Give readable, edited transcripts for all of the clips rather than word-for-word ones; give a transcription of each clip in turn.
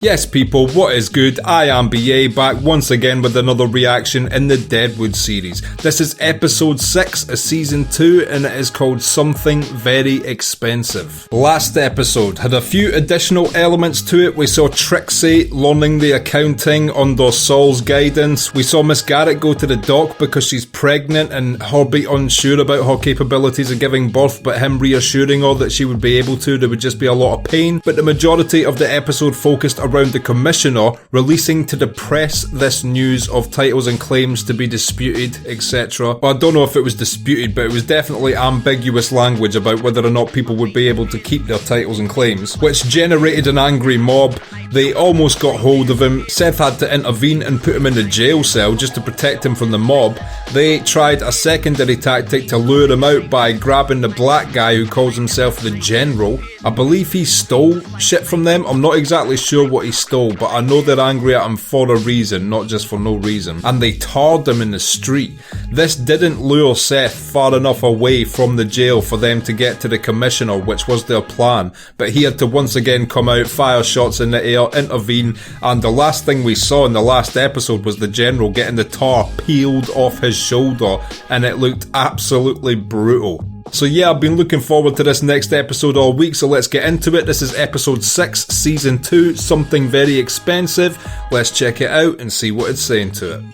Yes people, what is good? I am BA, back once again with another reaction in the Deadwood series. This is episode 6 of season 2 and it is called Something Very Expensive. Last episode had a few additional elements to it. We saw Trixie learning the accounting under Saul's guidance. We saw Miss Garrett go to the doc because she's pregnant and her be unsure about her capabilities of giving birth, but him reassuring her that she would be able to. There would just be a lot of pain, but the majority of the episode focused around the commissioner releasing to the press this news of titles and claims to be disputed, etc. Well, I don't know if it was disputed, but it was definitely ambiguous language about whether or not people would be able to keep their titles and claims, which generated an angry mob. They almost got hold of him. Seth had to intervene and put him in the jail cell just to protect him from the mob. They tried a secondary tactic to lure him out by grabbing the black guy who calls himself the General. I believe he stole shit from them. I'm not exactly sure what he stole, but I know they're angry at him for a reason, not just for no reason. And they tarred him in the street. This didn't lure Seth far enough away from the jail for them to get to the commissioner, which was their plan. But he had to once again come out, fire shots in the air, intervene, and the last thing we saw in the last episode was the General getting the tar peeled off his shoulder, and it looked absolutely brutal. So yeah, I've been looking forward to this next episode all week, so let's get into it. This is episode 6, season 2, Something Very Expensive. Let's check it out and see what it's saying to it.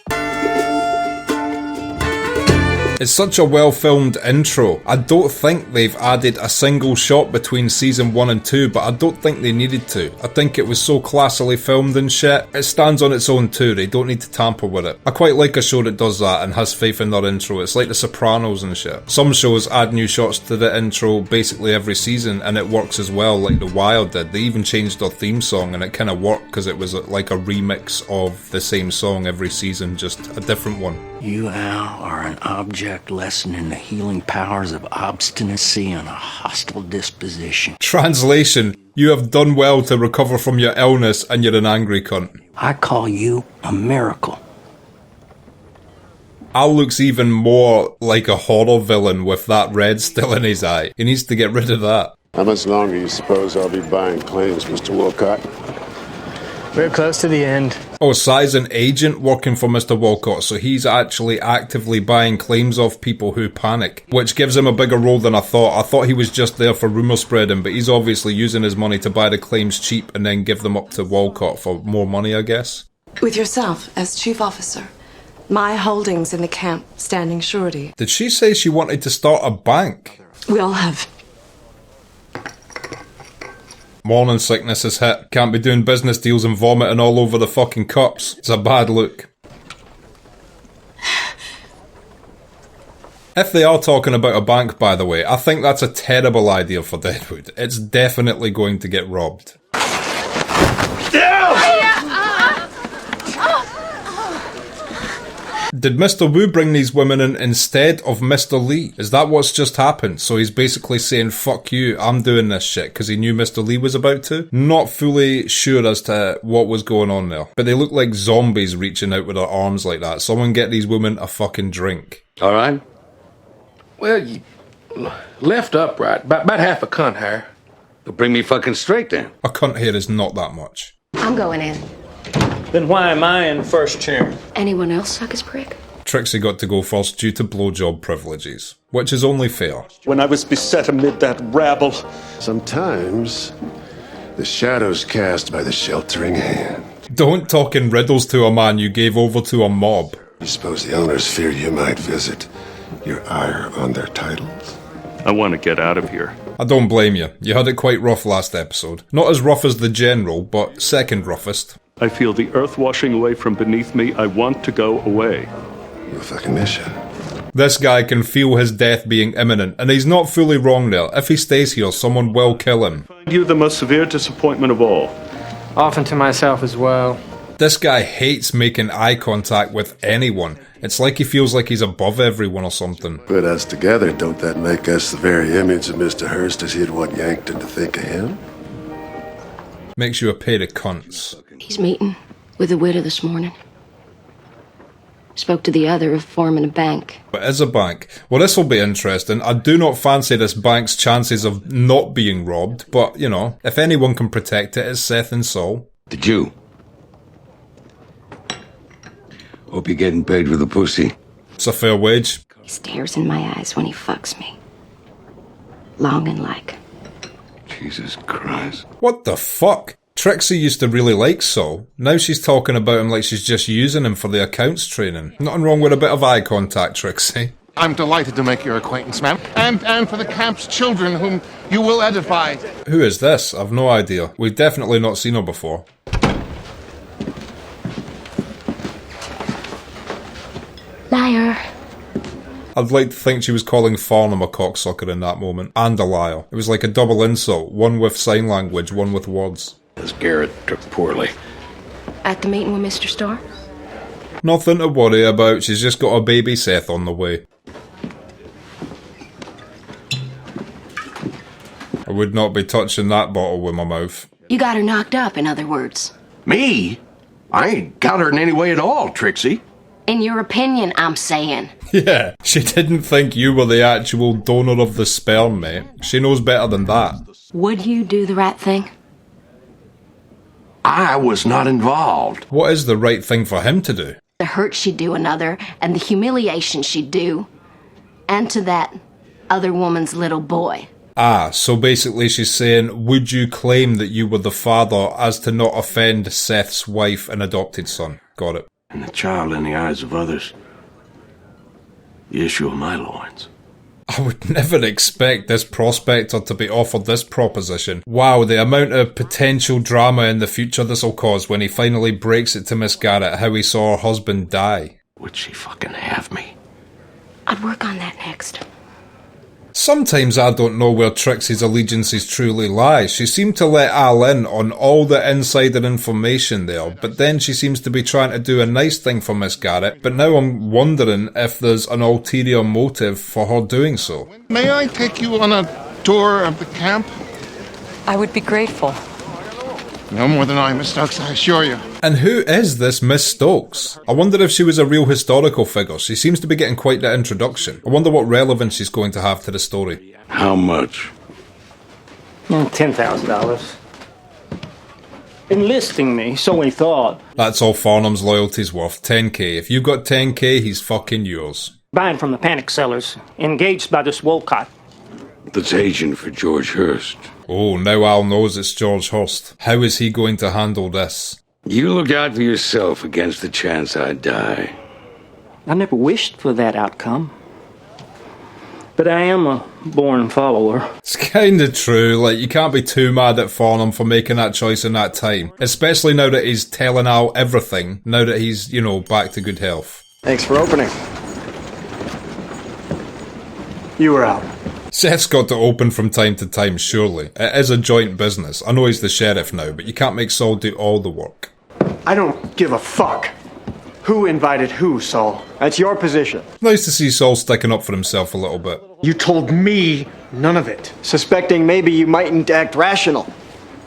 It's such a well filmed intro. I don't think they've added a single shot between season 1 and 2, but I don't think they needed to. I think it was so classily filmed and shit. It stands on its own too, they don't need to tamper with it. I quite like a show that does that and has faith in their intro. It's like The Sopranos and shit. Some shows add new shots to the intro basically every season and it works as well, like The Wire did. They even changed their theme song and it kind of worked because it was like a remix of the same song every season, just a different one. You, Al, are an object lesson in the healing powers of obstinacy and a hostile disposition. Translation: you have done well to recover from your illness and you're an angry cunt. I call you a miracle. Al looks even more like a horror villain with that red still in his eye. He needs to get rid of that. How much longer you suppose I'll be buying claims, Mr. Walcott? We're close to the end. Oh, Sai's an agent working for Mr. Walcott, so he's actually actively buying claims off people who panic, which gives him a bigger role than I thought. I thought he was just there for rumour spreading, but he's obviously using his money to buy the claims cheap and then give them up to Walcott for more money, I guess. With yourself as chief officer, my holdings in the camp standing surety. Did she say she wanted to start a bank? We all have. Morning sickness has hit. Can't be doing business deals and vomiting all over the fucking cups. It's a bad look. If they are talking about a bank, by the way, I think that's a terrible idea for Deadwood. It's definitely going to get robbed. Did Mr. Wu bring these women in instead of Mr. Lee? Is that what's just happened? So he's basically saying, fuck you, I'm doing this shit, because he knew Mr. Lee was about to? Not fully sure as to what was going on there. But they look like zombies reaching out with their arms like that. Someone get these women a fucking drink. All right. Well, you left upright, about half a cunt hair. You'll bring me fucking straight then. A cunt hair is not that much. I'm going in. Then why am I in first chair? Anyone else suck his prick? Trixie got to go first due to blowjob privileges, which is only fair. When I was beset amid that rabble. Sometimes the shadows cast by the sheltering hand. Don't talk in riddles to a man you gave over to a mob. You suppose the owners fear you might visit your ire on their titles? I want to get out of here. I don't blame you. You had it quite rough last episode. Not as rough as the General, but second roughest. I feel the earth washing away from beneath me. I want to go away. We'll fucking miss you. This guy can feel his death being imminent, and he's not fully wrong there. If he stays here, someone will kill him. Find you the most severe disappointment of all. Often to myself as well. This guy hates making eye contact with anyone. It's like he feels like he's above everyone or something. Put us together, don't that make us the very image of Mr. Hurst as he'd want Yankton to think of him? Makes you a pair of cunts. He's meeting with the widow this morning. Spoke to the other of forming a bank. But is a bank? Well, this will be interesting. I do not fancy this bank's chances of not being robbed, but, you know, if anyone can protect it, it's Seth and Saul. Did you? Hope you're getting paid for the pussy. It's a fair wage. He stares in my eyes when he fucks me. Long and like. Jesus Christ. What the fuck? Trixie used to really like Saul. Now she's talking about him like she's just using him for the accounts training. Nothing wrong with a bit of eye contact, Trixie. I'm delighted to make your acquaintance, ma'am. And for the camp's children, whom you will edify. Who is this? I've no idea. We've definitely not seen her before. Liar. I'd like to think she was calling Farnham a cocksucker in that moment. And a liar. It was like a double insult. One with sign language, one with words. As Garrett took poorly. At the meeting with Mr. Starr? Nothing to worry about. She's just got a baby Seth on the way. I would not be touching that bottle with my mouth. You got her knocked up, in other words. Me? I ain't got her in any way at all, Trixie. In your opinion, I'm saying. Yeah, she didn't think you were the actual donor of the sperm, mate. She knows better than that. Would you do the right thing? I was not involved. What is the right thing for him to do? The hurt she'd do another, and the humiliation she'd do. And to that other woman's little boy. Ah, so basically she's saying, would you claim that you were the father as to not offend Seth's wife and adopted son? Got it. And the child in the eyes of others. The issue of my loins. I would never expect this prospector to be offered this proposition. Wow, the amount of potential drama in the future this will cause when he finally breaks it to Miss Garrett how he saw her husband die. Would she fucking have me? I'd work on that next. Sometimes I don't know where Trixie's allegiances truly lie. She seemed to let Al in on all the insider information there, but then she seems to be trying to do a nice thing for Miss Garrett, but now I'm wondering if there's an ulterior motive for her doing so. May I take you on a tour of the camp? I would be grateful. No more than I, Miss Stokes, I assure you. And who is this Miss Stokes? I wonder if she was a real historical figure. She seems to be getting quite the introduction. I wonder what relevance she's going to have to the story. How much? $10,000. Enlisting me, so we thought. That's all Farnham's loyalty's worth. 10k. If you got 10k, he's fucking yours. Buying from the panic sellers. Engaged by this Walcott. That's agent for George Hurst. Oh, now Al knows it's George Hurst. How is he going to handle this? You look out for yourself against the chance I die. I never wished for that outcome. But I am a born follower. It's kinda true, like, you can't be too mad at Farnham for making that choice in that time. Especially now that he's telling Al everything, now that he's, you know, back to good health. Thanks for opening. You were out. Seth's got to open from time to time, surely. It is a joint business. I know he's the sheriff now, but you can't make Saul do all the work. I don't give a fuck. Who invited who, Saul? That's your position. Nice to see Saul sticking up for himself a little bit. You told me none of it. Suspecting maybe you mightn't act rational.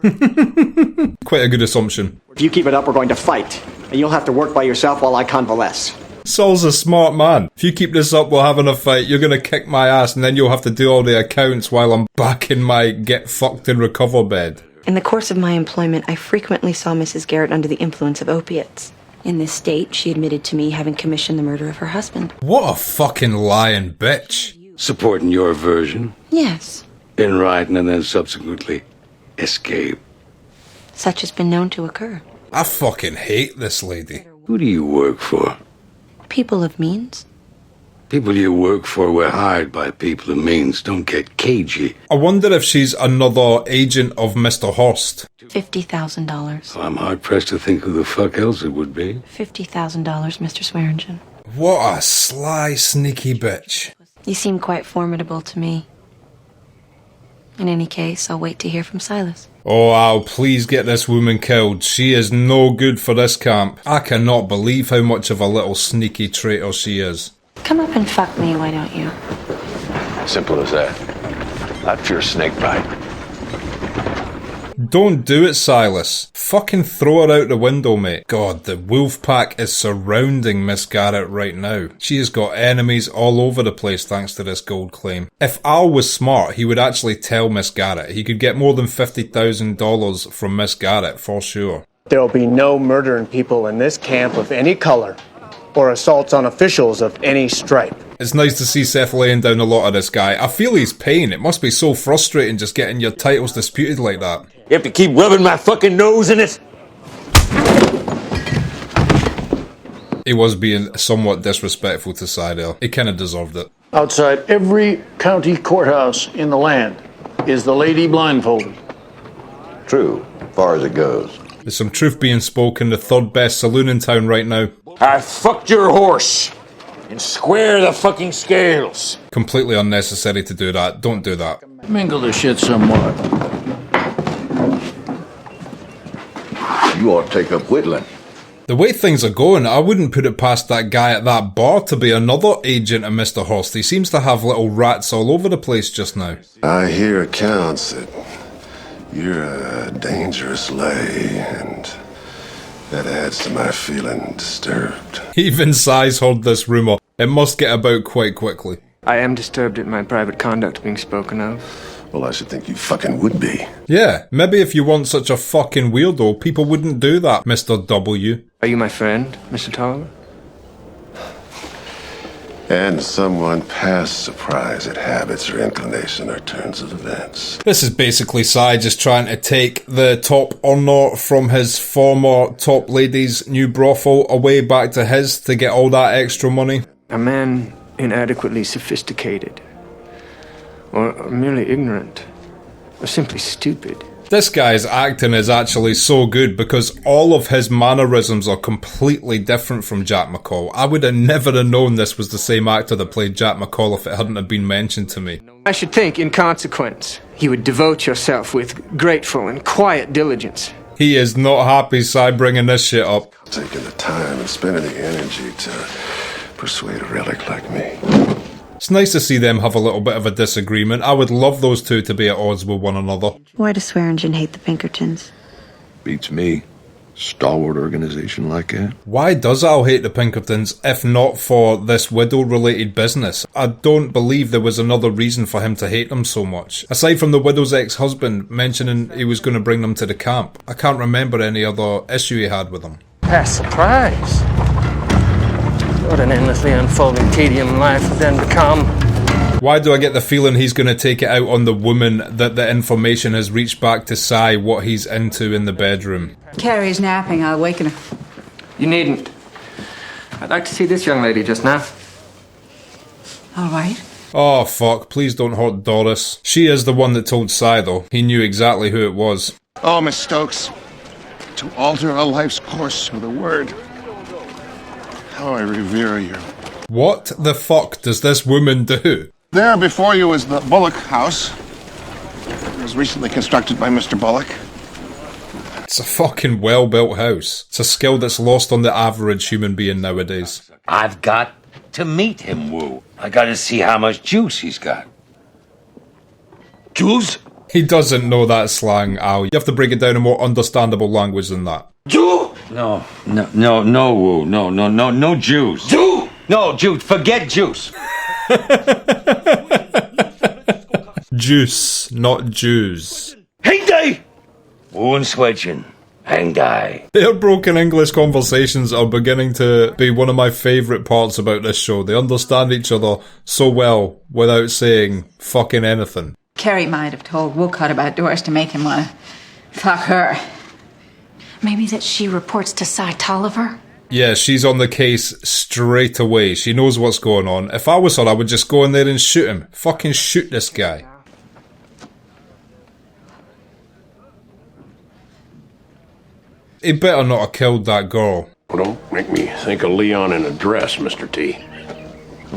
Quite a good assumption. If you keep it up, we're going to fight. And you'll have to work by yourself while I convalesce. Saul's a smart man. If you keep this up while having a fight, you're gonna kick my ass and then you'll have to do all the accounts while I'm back in my get fucked and recover bed. In the course of my employment, I frequently saw Mrs. Garrett under the influence of opiates. In this state, she admitted to me having commissioned the murder of her husband. What a fucking lying bitch. Supporting your version? Yes. In writing and then subsequently escape. Such has been known to occur. I fucking hate this lady. Who do you work for? People of means. People you work for were hired by people of means. Don't get cagey. I wonder if she's another agent of Mr. Hurst. $50,000. I'm hard-pressed to think who the fuck else it would be. $50,000, Mr. Swearingen. What a sly, sneaky bitch. You seem quite formidable to me. In any case, I'll wait to hear from Silas. Oh, Al, please get this woman killed. She is no good for this camp. I cannot believe how much of a little sneaky traitor she is. Come up and fuck me, why don't you? Simple as that. That's your snake bite. Don't do it, Silas. Fucking throw her out the window, mate. God, the wolf pack is surrounding Miss Garrett right now. She has got enemies all over the place thanks to this gold claim. If Al was smart, he would actually tell Miss Garrett. He could get more than $50,000 from Miss Garrett, for sure. There'll be no murdering people in this camp of any color, or assaults on officials of any stripe. It's nice to see Seth laying down a lot of this guy. I feel his pain. It must be so frustrating just getting your titles disputed like that. You have to keep rubbing my fucking nose in it? He was being somewhat disrespectful to Seidel. He kind of deserved it. Outside every county courthouse in the land is the lady blindfolded. True, far as it goes. There's some truth being spoken. The third best saloon in town right now. I fucked your horse. And square the fucking scales. Completely unnecessary to do that. Don't do that. Mingle the shit somewhat. You ought to take up whittling. The way things are going, I wouldn't put it past that guy at that bar to be another agent of Mr. Hurst. He seems to have little rats all over the place just now. I hear accounts that you're a dangerous lay, and that adds to my feeling disturbed. Even Size heard this rumour. It must get about quite quickly. I am disturbed at my private conduct being spoken of. Well, I should think you fucking would be. Yeah, maybe if you weren't such a fucking weirdo, people wouldn't do that, Mr. W. Are you my friend, Mr. Tolliver? And someone past surprise at habits or inclination or turns of events. This is basically Cy just trying to take the top honour from his former top lady's new brothel away back to his to get all that extra money. A man inadequately sophisticated, or merely ignorant, or simply stupid. This guy's acting is actually so good because all of his mannerisms are completely different from Jack McCall. I would have never have known this was the same actor that played Jack McCall if it hadn't have been mentioned to me. I should think, in consequence, you would devote yourself with grateful and quiet diligence. He is not happy, Cy, bringing this shit up. Taking the time and spending the energy to persuade a relic like me. It's nice to see them have a little bit of a disagreement. I would love those two to be at odds with one another. Why does Swearingen hate the Pinkertons? Beats me. Stalwart organization like that. Why does Al hate the Pinkertons if not for this widow-related business? I don't believe there was another reason for him to hate them so much. Aside from the widow's ex-husband mentioning he was going to bring them to the camp, I can't remember any other issue he had with them. Past surprise. What an endlessly unfolding tedium life would then become. Why do I get the feeling he's going to take it out on the woman that the information has reached back to Cy what he's into in the bedroom? Carrie's napping. I'll waken her. You needn't. I'd like to see this young lady just now. All right. Oh fuck, please don't hurt Doris. She is the one that told Cy though. He knew exactly who it was. Oh, Miss Stokes. To alter a life's course with a word. How I revere you. What the fuck does this woman do? There before you is the Bullock house. It was recently constructed by Mr. Bullock. It's a fucking well-built house. It's a skill that's lost on the average human being nowadays. I've got to meet him, Wu. I gotta see how much juice he's got. Juice? He doesn't know that slang, Al. You have to break it down in more understandable language than that. Jew? No, Wu. No Jews. Jew? No, Jew. Forget juice. Juice, not Jews. Hang day! Wu and Swedgen. Hang day. Their broken English conversations are beginning to be one of my favourite parts about this show. They understand each other so well without saying fucking anything. Carrie might have told Walcott about Doris to make him want to fuck her. Maybe that she reports to Cy Tolliver? Yeah, she's on the case straight away. She knows what's going on. If I was her, I would just go in there and shoot him. Fucking shoot this guy. He better not have killed that girl. Don't make me think of Leon in a dress, Mr. T.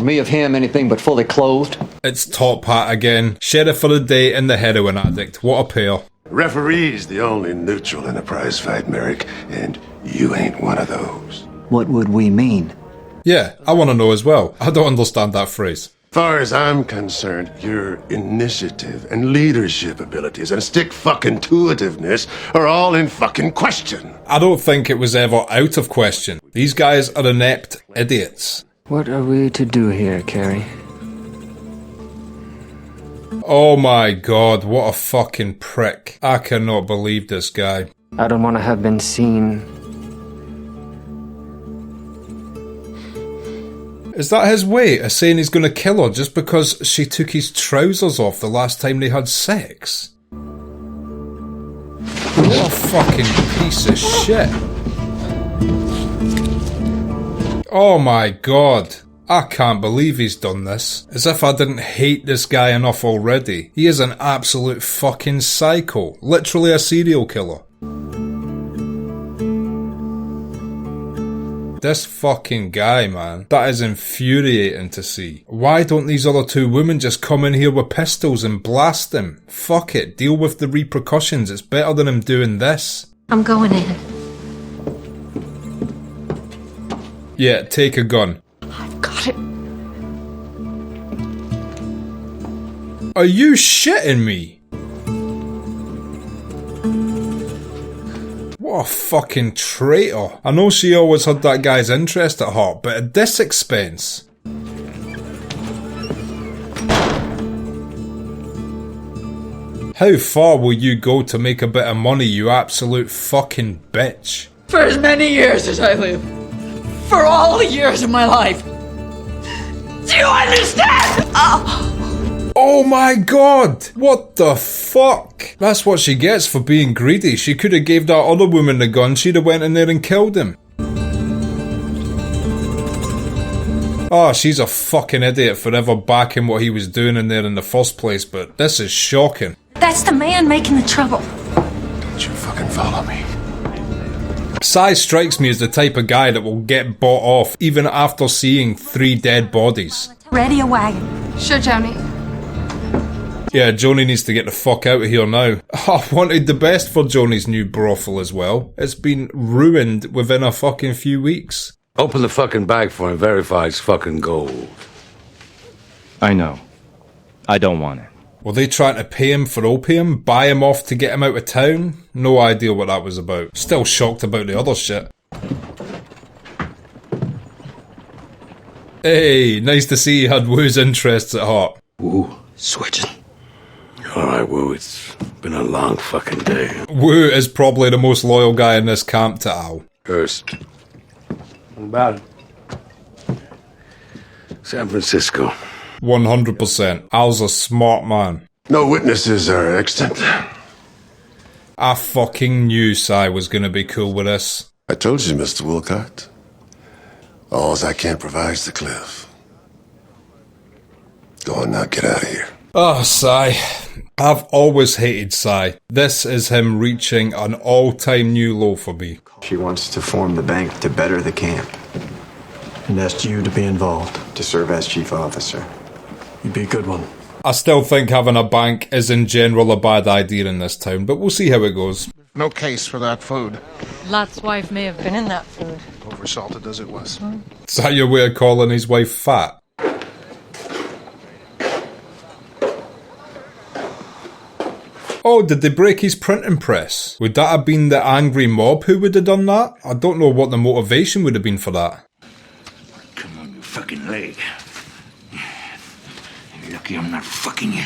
Me of him anything but fully clothed. It's Top Hat again. Sheriff for the day and the heroin addict. What a pair. Referee's the only neutral in a prize fight, Merrick, and you ain't one of those. What would we mean? Yeah, I want to know as well. I don't understand that phrase. Far as I'm concerned, your initiative and leadership abilities and stick-fucking-to-itiveness are all in fucking question. I don't think it was ever out of question. These guys are inept idiots. What are we to do here, Carrie? Oh my god, what a fucking prick. I cannot believe this guy. I don't want to have been seen. Is that his way of saying he's going to kill her just because she took his trousers off the last time they had sex? What a fucking piece of shit. Oh my god. I can't believe he's done this. As if I didn't hate this guy enough already. He is an absolute fucking psycho. Literally a serial killer. This fucking guy, man. That is infuriating to see. Why don't these other two women just come in here with pistols and blast him? Fuck it. Deal with the repercussions. It's better than him doing this. I'm going in. Yeah, take a gun. Got it. Are you shitting me? What a fucking traitor. I know she always had that guy's interest at heart, but at this expense. How far will you go to make a bit of money, you absolute fucking bitch? For as many years as I live. For all the years of my life. Do you understand? Oh my god! What the fuck? That's what she gets for being greedy. She could have gave that other woman the gun, she'd have went in there and killed him. Oh, she's a fucking idiot for ever backing what he was doing in there in the first place, but this is shocking. That's the man making the trouble. Don't you fucking follow me. Cy strikes me as the type of guy that will get bought off even after seeing 3 dead bodies. Ready a wagon. Sure, Johnny. Yeah, Joni needs to get the fuck out of here now. I wanted the best for Joni's new brothel as well. It's been ruined within a fucking few weeks. Open the fucking bag for him, verify it's fucking gold. I know. I don't want it. Were they trying to pay him for opium? Buy him off to get him out of town? No idea what that was about. Still shocked about the other shit. Hey, nice to see you had Woo's interests at heart. Woo, switching. Alright, Woo, it's been a long fucking day. Woo is probably the most loyal guy in this camp to Al. First. What about it? San Francisco. 100%. Al's a smart man. No witnesses are extant. I fucking knew Cy was gonna be cool with this. I told you, Mr. Walcott. Alls I can provide is the cliff. Go on now, get out of here. Oh, Cy. I've always hated Cy. This is him reaching an all-time new low for me. She wants to form the bank to better the camp. And asked you to be involved. To serve as chief officer. You'd be a good one. I still think having a bank is in general a bad idea in this town, but we'll see how it goes. No case for that food. Lot's wife may have been in that food. Oversalted as it was. Is that your way of calling his wife fat? Oh, did they break his printing press? Would that have been the angry mob who would have done that? I don't know what the motivation would have been for that. Come on, you fucking leg. You're lucky I'm not fucking you.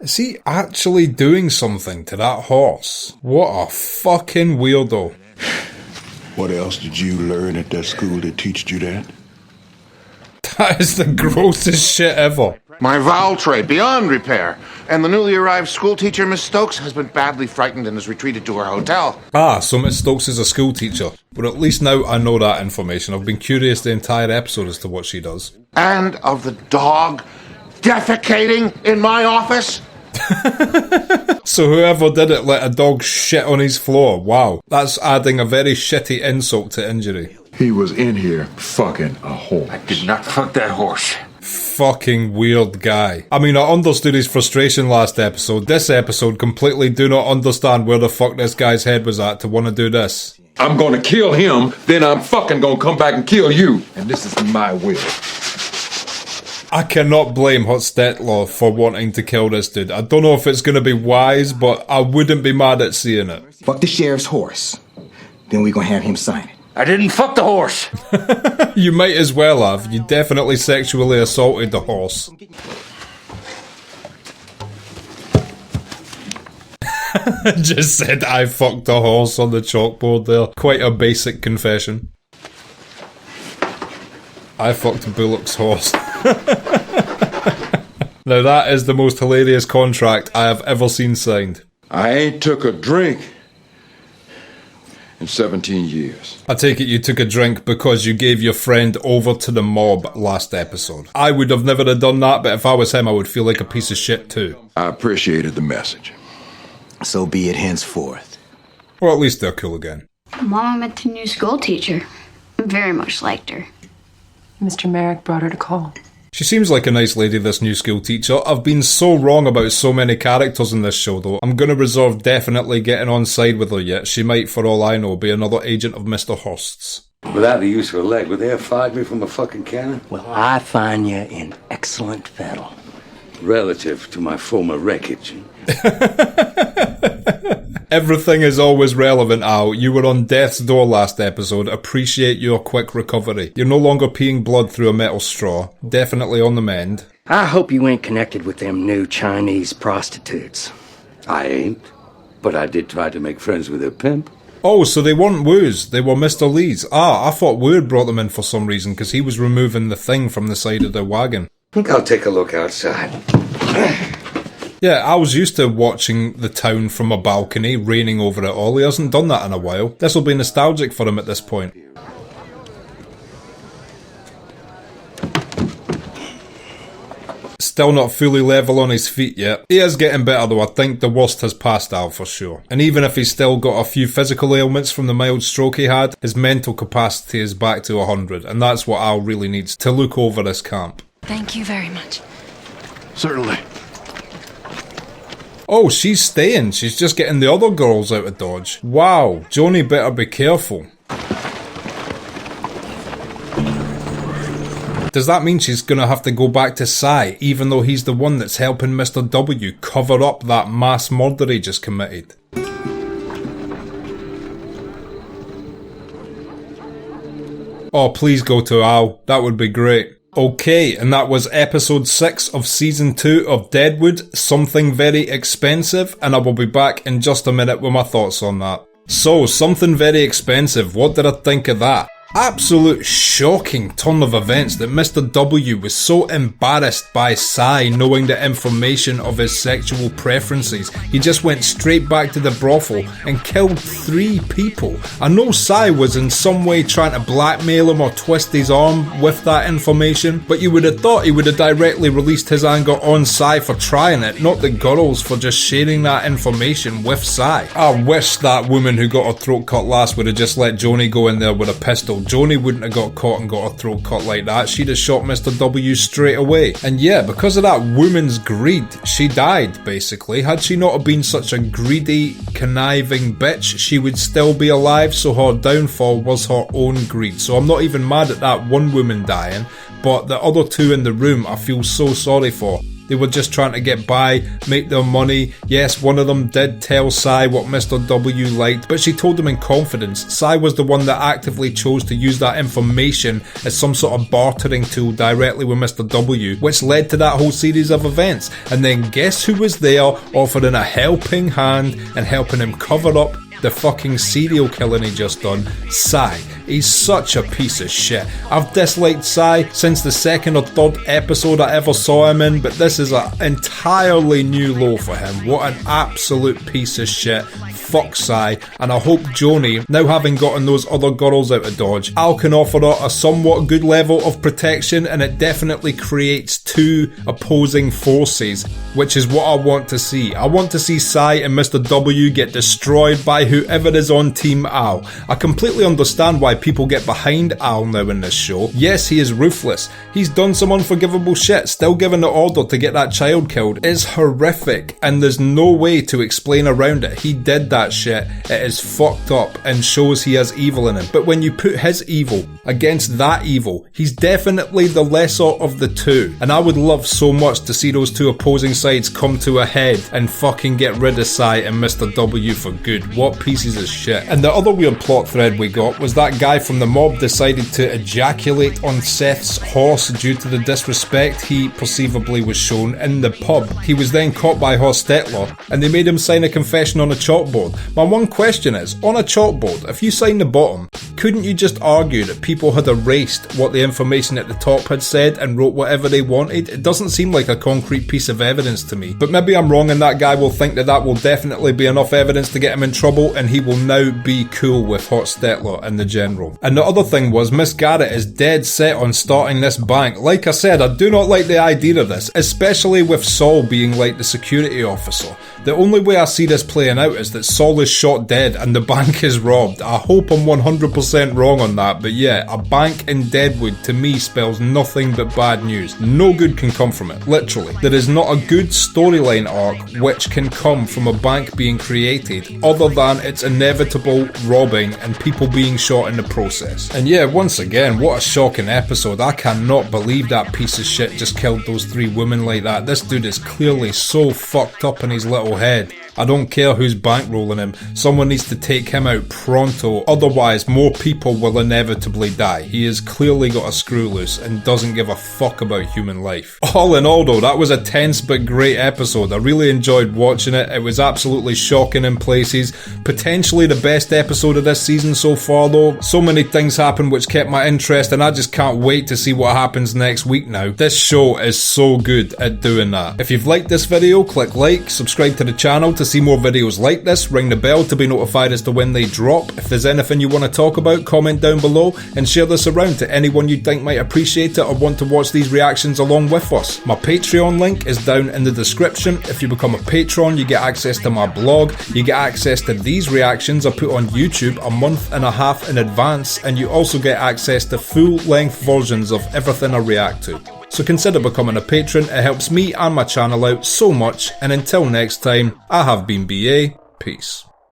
Is he actually doing something to that horse? What a fucking weirdo. What else did you learn at that school that taught you that? That is the grossest shit ever. My vowel tray, beyond repair. And the newly arrived school teacher, Miss Stokes, has been badly frightened and has retreated to her hotel. Ah, so Miss Stokes is a school teacher. But at least now I know that information. I've been curious the entire episode as to what she does. And of the dog defecating in my office? So whoever did it let a dog shit on his floor. Wow. That's adding a very shitty insult to injury. He was in here fucking a horse. I did not fuck that horse. Fucking weird guy. I mean, I understood his frustration last episode. This episode completely do not understand where the fuck this guy's head was at to want to do this. I'm gonna kill him, then I'm fucking gonna come back and kill you. And this is my will. I cannot blame Hotstetler for wanting to kill this dude. I don't know if it's going to be wise, but I wouldn't be mad at seeing it. Fuck the sheriff's horse. Then we gonna have him sign it. I didn't fuck the horse. You might as well have. You definitely sexually assaulted the horse. Just said I fucked a horse on the chalkboard there. Quite a basic confession. I fucked Bullock's horse. Now that is the most hilarious contract I have ever seen signed. I ain't took a drink in 17 years. I take it you took a drink because you gave your friend over to the mob last episode. I would have never have done that, but if I was him, I would feel like a piece of shit too. I appreciated the message. So be it henceforth. Or at least they're cool again. Mama met the new school teacher. Very much liked her. Mr. Merrick brought her to call. She seems like a nice lady, this new school teacher. I've been so wrong about so many characters in this show though. I'm gonna reserve definitely getting on side with her yet. She might, for all I know, be another agent of Mr. Hurst's. Without the use of a leg, would they have fired me from a fucking cannon? Well, I find you in excellent fettle. Relative to my former wreckage. Everything is always relevant, Al. You were on death's door last episode. Appreciate your quick recovery. You're no longer peeing blood through a metal straw. Definitely on the mend. I hope you ain't connected with them new Chinese prostitutes. I ain't, but I did try to make friends with their pimp. Oh, so they weren't Wu's, they were Mr. Lee's. I thought Wu had brought them in for some reason, because he was removing the thing from the side of the wagon. I think I'll take a look outside. Yeah, I was used to watching the town from a balcony, raining over it all. He hasn't done that in a while. This will be nostalgic for him at this point. Still not fully level on his feet yet. He is getting better though. I think the worst has passed Al for sure. And even if he's still got a few physical ailments from the mild stroke he had, his mental capacity is back to 100. And that's what Al really needs to look over this camp. Thank you very much. Certainly. Oh, she's staying. She's just getting the other girls out of Dodge. Wow, Joni better be careful. Does that mean she's gonna have to go back to Cy, even though he's the one that's helping Mr. W cover up that mass murder he just committed? Oh, please go to Al. That would be great. Okay, and that was episode 6 of season 2 of Deadwood, Something Very Expensive, and I will be back in just a minute with my thoughts on that. So, Something Very Expensive, what did I think of that? Absolute shocking turn of events that Mr. W was so embarrassed by Cy knowing the information of his sexual preferences. He just went straight back to the brothel and killed 3 people. I know Cy was in some way trying to blackmail him or twist his arm with that information, but you would have thought he would have directly released his anger on Cy for trying it, not the girls for just sharing that information with Cy. I wish that woman who got her throat cut last would have just let Joni go in there with a pistol. Joni wouldn't have got caught and got her throat cut like that. She'd have shot Mr. W straight away. And yeah, because of that woman's greed, she died, basically. Had she not have been such a greedy, conniving bitch, she would still be alive, so her downfall was her own greed. So I'm not even mad at that one woman dying, but the other 2 in the room I feel so sorry for. They were just trying to get by, make their money. Yes, one of them did tell Cy what Mr. W liked, but she told him in confidence. Cy was the one that actively chose to use that information as some sort of bartering tool directly with Mr. W, which led to that whole series of events. And then guess who was there offering a helping hand and helping him cover up the fucking serial killing he just done? Cy. He's such a piece of shit. I've disliked Cy since the 2nd or 3rd episode I ever saw him in, but this is an entirely new low for him. What an absolute piece of shit. Fuck Cy, and I hope Joni, now having gotten those other girls out of Dodge, Al can offer her a somewhat good level of protection, and it definitely creates 2 opposing forces, which is what I want to see. I want to see Cy and Mr. W get destroyed by whoever is on Team Al. I completely understand why people get behind Al now in this show. Yes, he is ruthless. He's done some unforgivable shit. Still giving the order to get that child killed is horrific, and there's no way to explain around it. He did that shit. It is fucked up and shows he has evil in him. But when you put his evil against that evil, he's definitely the lesser of the 2. And I would love so much to see those 2 opposing sides come to a head and fucking get rid of Cy and Mr. W for good. What pieces of shit. And the other weird plot thread we got was that guy from the mob decided to ejaculate on Seth's horse due to the disrespect he perceivably was shown in the pub. He was then caught by Hostetler, and they made him sign a confession on a chalkboard. My one question is, on a chalkboard, if you sign the bottom, couldn't you just argue that people had erased what the information at the top had said and wrote whatever they wanted? It doesn't seem like a concrete piece of evidence to me. But maybe I'm wrong and that guy will think that that will definitely be enough evidence to get him in trouble, and he will now be cool with Hostetler and the general. And the other thing was, Miss Garrett is dead set on starting this bank. Like I said, I do not like the idea of this, especially with Saul being like the security officer. The only way I see this playing out is that Saul is shot dead and the bank is robbed. I hope I'm 100% wrong on that, but yeah, a bank in Deadwood to me spells nothing but bad news. No good can come from it, literally. There is not a good storyline arc which can come from a bank being created other than its inevitable robbing and people being shot in the process. And yeah, once again, what a shocking episode. I cannot believe that piece of shit just killed those 3 women like that. This dude is clearly so fucked up in his little head. I don't care who's bankrolling him, someone needs to take him out pronto, otherwise more people will inevitably die. He has clearly got a screw loose and doesn't give a fuck about human life. All in all though, that was a tense but great episode. I really enjoyed watching it. It was absolutely shocking in places. Potentially the best episode of this season so far though. So many things happened which kept my interest, and I just can't wait to see what happens next week now. This show is so good at doing that. If you've liked this video, click like, subscribe to the channel to see more videos like this, ring the bell to be notified as to when they drop. If there's anything you want to talk about, comment down below and share this around to anyone you think might appreciate it or want to watch these reactions along with us. My Patreon link is down in the description. If you become a patron, you get access to my blog, you get access to these reactions I put on YouTube a month and a half in advance, and you also get access to full-length versions of everything I react to. So consider becoming a patron, it helps me and my channel out so much, and until next time, I have been BA, peace.